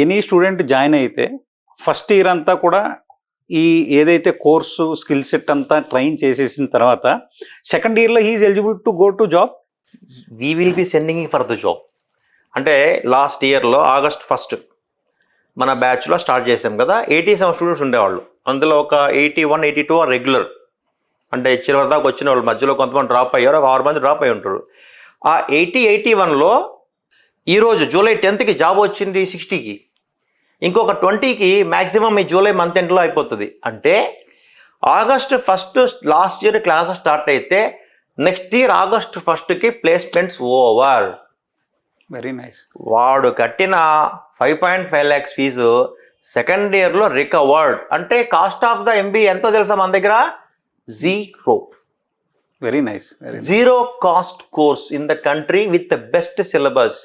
Any student join అయితే first year అంతా కూడా ఈ ఏదైతే కోర్సు స్కిల్ సెట్ అంతా ట్రైన్ చేసేసిన తర్వాత సెకండ్ ఇయర్లో he's eligible to go to job. We will be sending for the job. అంటే లాస్ట్ ఇయర్లో August 1 మన బ్యాచ్లో స్టార్ట్ చేసాం కదా, 87 స్టూడెంట్స్ ఉండేవాళ్ళు. అందులో ఒక 81, 82 రెగ్యులర్, అంటే చివరి దాకా వచ్చిన వాళ్ళు. మధ్యలో కొంతమంది డ్రాప్ అయ్యారు, ఒక 6 మంది డ్రాప్ అయి ఉంటారు. ఆ 81లో ఈరోజు July 10th జాబ్ వచ్చింది 60కి, ఇంకొక 20కి మ్యాక్సిమం ఈ జూలై మంత్ ఎండ్లో అయిపోతుంది. అంటే August 1 last year classes start అయితే నెక్స్ట్ ఇయర్ August 1కి ప్లేస్మెంట్స్ ఓవర్. Very nice. వాడు కట్టిన 5.5 lakhs ఫీజు సెకండ్ ఇయర్లో రికవర్డ్. అంటే కాస్ట్ ఆఫ్ ద MBA ఎంతో తెలుసా మన దగ్గర? 0. Very nice. Zero cost course in the country with the best syllabus.